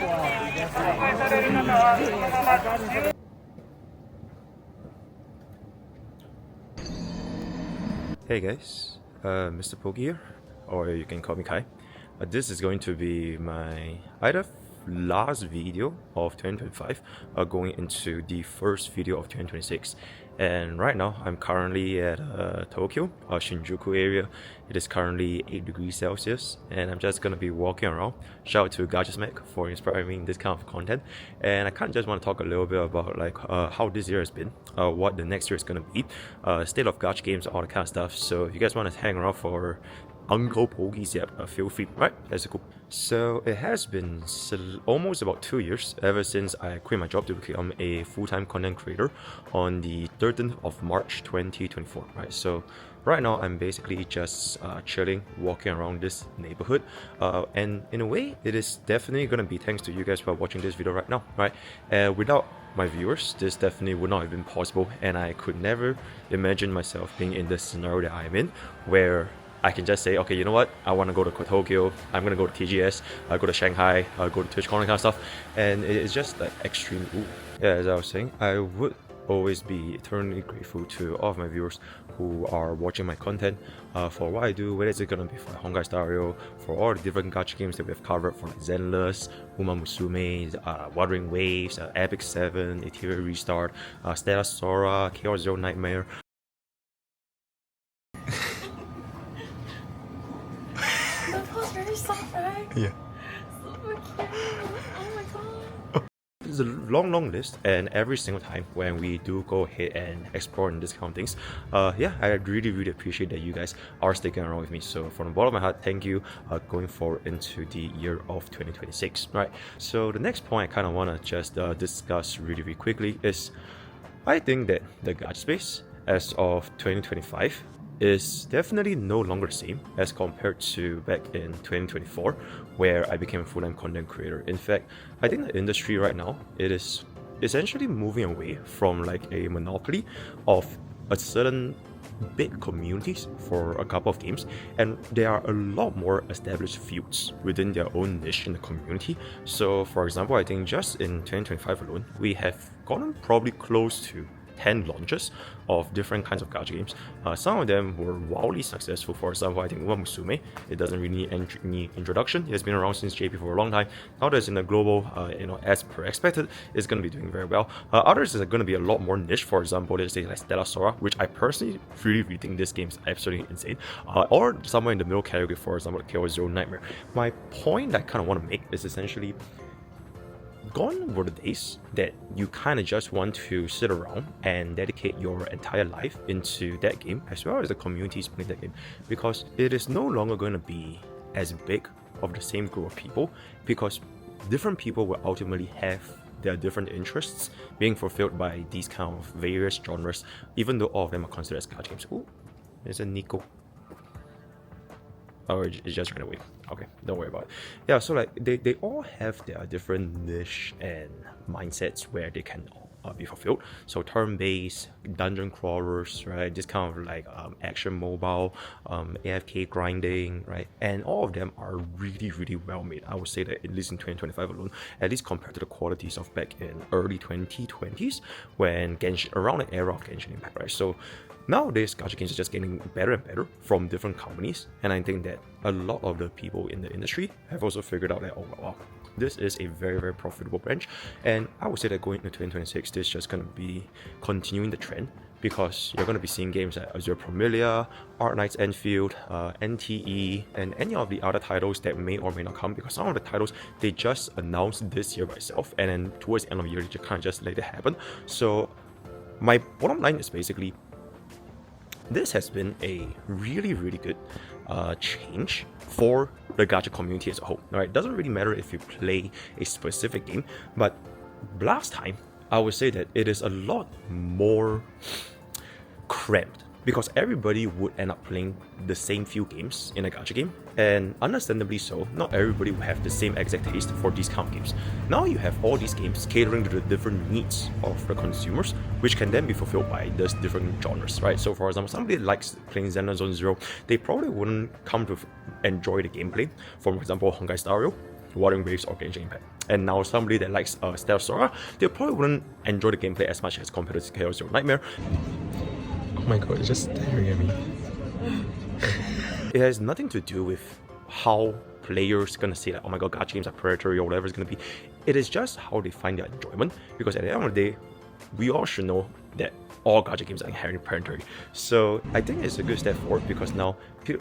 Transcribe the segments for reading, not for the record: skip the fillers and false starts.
Hey guys, MrPokke here, or you can call me Kai. This is going to be my either last video of 2025 going into the first video of 2026. And right now I'm currently at Tokyo, Shinjuku area. It is currently 8 degrees Celsius and I'm just gonna be walking around. Shout out to gacha for inspiring me in this kind of content. And I kind of just want to talk a little bit about like how this year has been, what the next year is gonna be, state of gacha games, all that kind of stuff. So if you guys want to hang around for Uncle Pokey's, feel free, right? That's cool. So it has been almost about 2 years ever since I quit my job to become a full-time content creator on the 13th of March 2024, right? So right now I'm basically just chilling, walking around this neighborhood, and in a way it is definitely gonna be thanks to you guys for watching this video right now, right? Without my viewers, this definitely would not have been possible, and I could never imagine myself being in this scenario that I'm in, where I can just say, okay, you know what, I want to go to Tokyo, I'm going to go to TGS, I go to Shanghai, I go to TwitchCon, kind of stuff, and it's just like extreme. Yeah, as I was saying, I would always be eternally grateful to all of my viewers who are watching my content for what I do, whether it's going to be for Honkai Star, for all the different gacha games that we've covered, for like Zenless, Uma Musume, Wuthering Waves, Epic 7, Ethereal Restart, Stella Sora, Chaos Zero Nightmare. That was very soft, right? Yeah. Super cute. Oh my god. It's a long list, and every single time when we do go ahead and explore and discount things, yeah, I really appreciate that you guys are sticking around with me. So from the bottom of my heart, thank you, going forward into the year of 2026, right? So the next point I kind of want to just discuss really quickly is, I think that the gacha space as of 2025 is definitely no longer the same as compared to back in 2024, where I became a full-time content creator. In fact, I think the industry right now, it is essentially moving away from like a monopoly of a certain big communities for a couple of games, and there are a lot more established fields within their own niche in the community. So for example, I think just in 2025 alone, we have gotten probably close to 10 launches of different kinds of gacha games. Some of them were wildly successful. For example, I think Uma Musume, it doesn't really need any introduction. It has been around since JP for a long time. Now that it's in the global, as per expected, it's going to be doing very well. Others are going to be a lot more niche. For example, let's say like Stella Sora, which I personally really think this game is absolutely insane. Or somewhere in the middle category, for example, Chaos Zero Nightmare. My point I kind of want to make is essentially, gone were the days that you kind of just want to sit around and dedicate your entire life into that game, as well as the communities playing that game, because it is no longer going to be as big of the same group of people, because different people will ultimately have their different interests being fulfilled by these kind of various genres, even though all of them are considered as gacha games. Ooh, there's a Nico. Oh, it just ran away. Okay, don't worry about it. Yeah, so like they all have their different niche and mindsets where they can be fulfilled. So turn-based, dungeon crawlers, right? This kind of like action mobile, AFK grinding, right? And all of them are really well made. I would say that at least in 2025 alone, at least compared to the qualities of back in early 2020s, when around the era of Genshin Impact, right? So nowadays, gacha games are just getting better and better from different companies, and I think that a lot of the people in the industry have also figured out that, oh wow, this is a very profitable branch. And I would say that going into 2026, this is just going to be continuing the trend, because you're going to be seeing games like Azure Promilia, Art Knights Enfield, NTE, and any of the other titles that may or may not come, because some of the titles they just announced this year by itself, and then towards the end of the year, they kind of just let it happen. So my bottom line is basically, this has been a really good change for the gacha community as a whole. Right? It doesn't really matter if you play a specific game, but last time I would say that it is a lot more cramped, because everybody would end up playing the same few games in a gacha game, and understandably so, not everybody will have the same exact taste for these kind of games. Now you have all these games catering to the different needs of the consumers, which can then be fulfilled by these different genres, right? So for example, somebody likes playing Xenoblade Zone Zero, they probably wouldn't come to enjoy the gameplay from, for example, Honkai Star Rail, Wuthering Waves or Genshin Impact. And now somebody that likes Stealth Sora, they probably wouldn't enjoy the gameplay as much as compared to Chaos Zero Nightmare. Oh my god, it's just staring at me. It has nothing to do with how players gonna say like, oh my god, gacha games are predatory or whatever it's gonna be. It is just how they find their enjoyment, because at the end of the day, we all should know that all gacha games are inherently predatory. So I think it's a good step forward, because now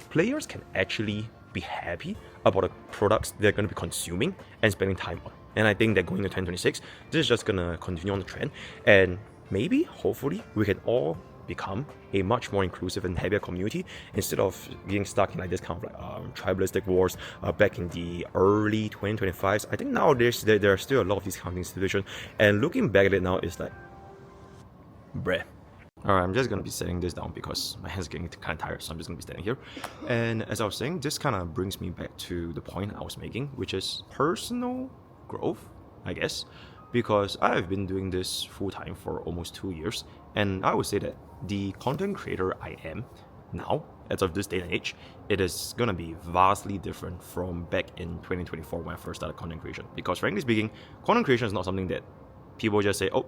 players can actually be happy about the products they're going to be consuming and spending time on. And I think that going into 2026, this is just going to continue on the trend, and maybe, hopefully, we can all become a much more inclusive and happier community instead of getting stuck in like this kind of like tribalistic wars back in the early 2025s. I think nowadays there are still a lot of these kind of institutions, and looking back at it now, it's like, bruh. Alright, I'm just gonna be setting this down because my hands are getting kind of tired, so I'm just gonna be standing here. And as I was saying, this kind of brings me back to the point I was making, which is personal growth, I guess, because I've been doing this full time for almost 2 years, and I would say that the content creator I am now, as of this day and age, it is gonna be vastly different from back in 2024 when I first started content creation. Because frankly speaking, content creation is not something that people just say, oh,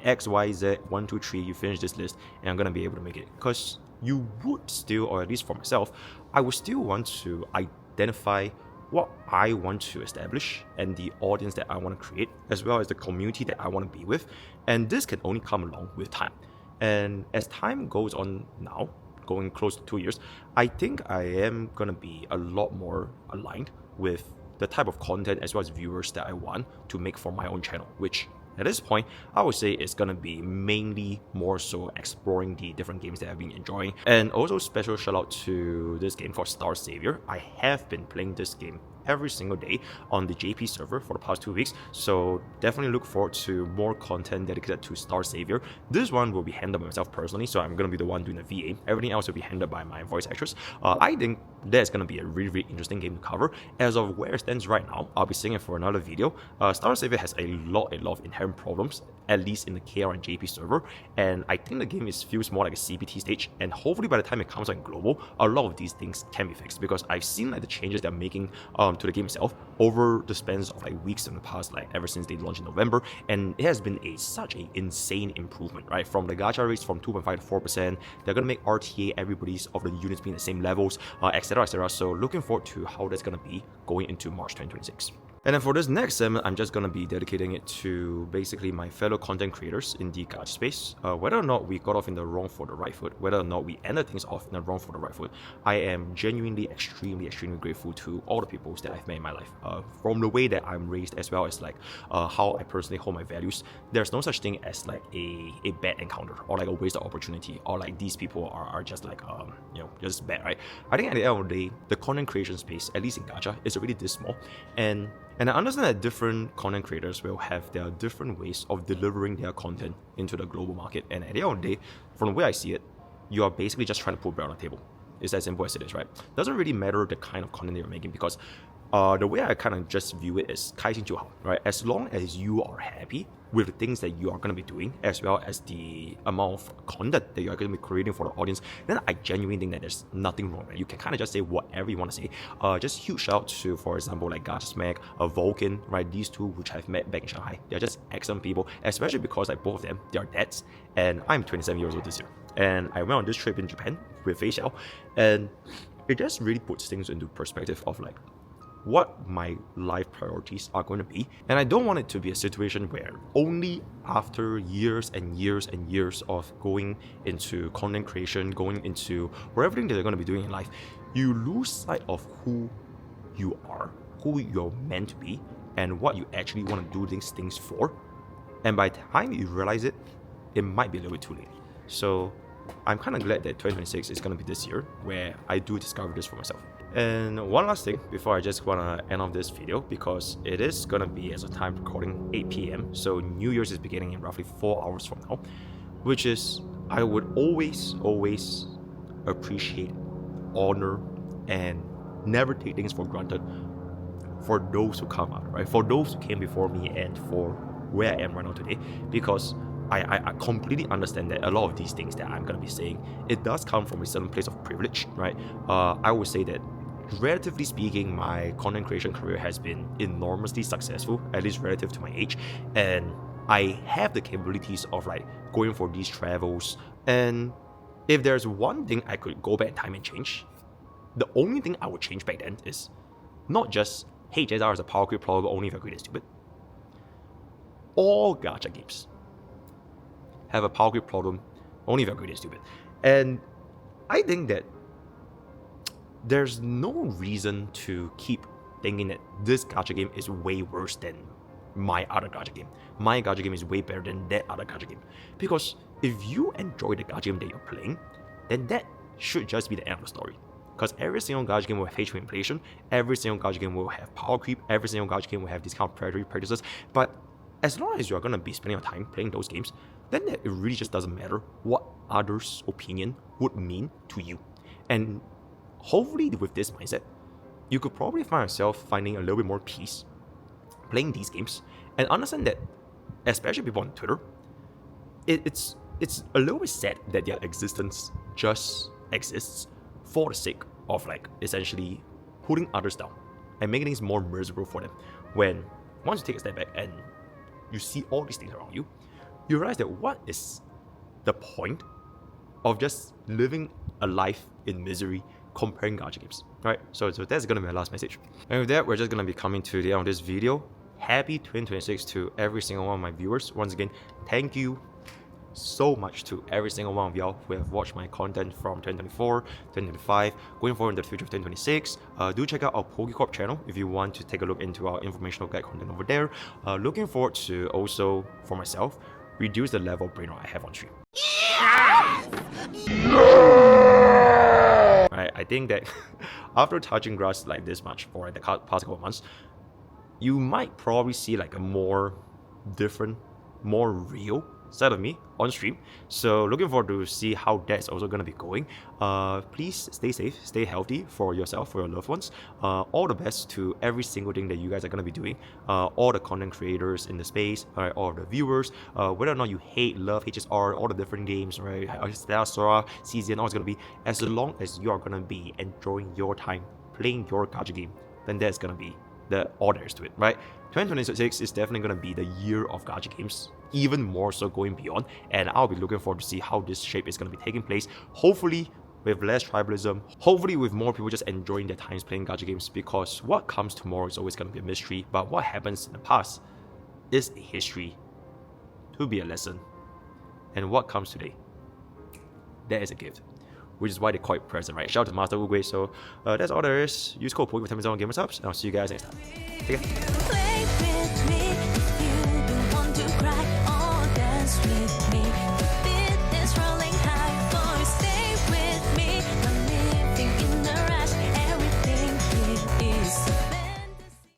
X, Y, Z, 1, 2, 3, you finish this list and I'm gonna be able to make it. Because you would still, or at least for myself, I would still want to identify what I want to establish and the audience that I want to create, as well as the community that I want to be with. And this can only come along with time. And as time goes on now, going close to 2 years, I think I am gonna be a lot more aligned with the type of content as well as viewers that I want to make for my own channel, which at this point, I would say it's gonna be mainly more so exploring the different games that I've been enjoying. And also special shout out to this game called Star Savior. I have been playing this game every single day on the JP server for the past 2 weeks, so definitely look forward to more content dedicated to Star Savior. This one will be handled by myself personally, so I'm gonna be the one doing the VA. Everything else will be handled by my voice actress. I think that's gonna be a really, really interesting game to cover. As of where it stands right now, I'll be seeing it for another video. Star Savior has a lot of inherent problems, at least in the KR and JP server, and I think the game feels more like a CBT stage, and hopefully by the time it comes out in global, a lot of these things can be fixed, because I've seen like the changes they're making to the game itself over the spans of like weeks in the past, like ever since they launched in November, and it has been such an insane improvement, right? From the gacha rates from 2.5 to 4%, they're gonna make RTA everybody's of the units being the same levels, etc, etc. So looking forward to how that's gonna be going into March 2026. And then for this next segment, I'm just gonna be dedicating it to basically my fellow content creators in the gacha space. Whether or not we got off in the wrong for the right foot, whether or not we ended things off in the wrong for the right foot, I am genuinely extremely grateful to all the people that I've met in my life. From the way that I'm raised, as well as like how I personally hold my values, there's no such thing as like a bad encounter or like a wasted opportunity, or like these people are just like just bad, right? I think at the end of the day, the content creation space, at least in gacha, is already this small, and I understand that different content creators will have their different ways of delivering their content into the global market. And at the end of the day, from the way I see it, you are basically just trying to put bread on the table. It's as simple as it is, right? Doesn't really matter the kind of content you're making, because the way I kind of just view it is 开心就好, right? As long as you are happy with the things that you are going to be doing, as well as the amount of content that you are going to be creating for the audience, then I genuinely think that there's nothing wrong. Right? You can kind of just say whatever you want to say. Just huge shout out to, for example, like Gacha Smack, Vulcan, right? These two, which I've met back in Shanghai. They're just excellent people, especially because like both of them, they are dads, and I'm 27 years old this year. And I went on this trip in Japan with Fei Xiao, and it just really puts things into perspective of like what my life priorities are going to be. And I don't want it to be a situation where only after years and years and years of going into content creation, going into everything that you're going to be doing in life, you lose sight of who you are, who you're meant to be, and what you actually want to do these things for. And by the time you realize it, it might be a little bit too late. So I'm kind of glad that 2026 is going to be this year where I do discover this for myself. And one last thing before I just want to end off this video, because it is going to be, as a time recording, 8 p.m. So New Year's is beginning in roughly 4 hours from now, which is, I would always appreciate, honor, and never take things for granted for those who come out, right? For those who came before me and for where I am right now today, because I completely understand that a lot of these things that I'm going to be saying, it does come from a certain place of privilege, right? I would say that relatively speaking, my content creation career has been enormously successful, at least relative to my age, and I have the capabilities of like going for these travels. And if there's one thing I could go back in time and change, the only thing I would change back then is not just, hey, JSR is a power creep problem only if you're great and stupid. All gacha games have a power creep problem only if you're great and stupid. And I think that there's no reason to keep thinking that this gacha game is way worse than my other gacha game. My gacha game is way better than that other gacha game. Because if you enjoy the gacha game that you're playing, then that should just be the end of the story. Because every single gacha game will have HP inflation, every single gacha game will have power creep, every single gacha game will have these kind of predatory practices. But as long as you're going to be spending your time playing those games, then it really just doesn't matter what others' opinion would mean to you. And hopefully with this mindset, you could probably find yourself finding a little bit more peace playing these games and understand that, especially people on Twitter, it's a little bit sad that their existence just exists for the sake of like essentially putting others down and making things more miserable for them. When once you take a step back and you see all these things around you, you realize that what is the point of just living a life in misery comparing gacha games, right? So that's gonna be my last message. And with that, we're just gonna be coming to the end of this video. Happy 2026 to every single one of my viewers. Once again, thank you so much to every single one of y'all who have watched my content from 2024, 2025, going forward in the future of 2026. Do check out our PokeCorp channel if you want to take a look into our informational guide content over there. Looking forward to also, for myself, reduce the level of brain rot I have on stream. I think that after touching grass like this much for the past couple of months, you might probably see like a more different, more real side of me on stream. So looking forward to see how that's also going to be going. Please stay safe, stay healthy for yourself, for your loved ones. All the best to every single thing that you guys are going to be doing. All the content creators in the space, all the viewers, whether or not you hate, love HSR, all the different games, right? Sora, CZN, all it's going to be, as long as you are going to be enjoying your time playing your gacha game, then that's going to be all there is to it, right? 2026 is definitely going to be the year of gacha games, even more so going beyond, and I'll be looking forward to see how this shape is going to be taking place, hopefully with less tribalism, hopefully with more people just enjoying their times playing gacha games, because what comes tomorrow is always going to be a mystery, but what happens in the past is a history to be a lesson, and what comes today, that is a gift, which is why they call it present, right? Shout out to Master Ugwe. So that's all there is. Use code POKE for 10% on Gamer Subs, and I'll see you guys next time. Take care.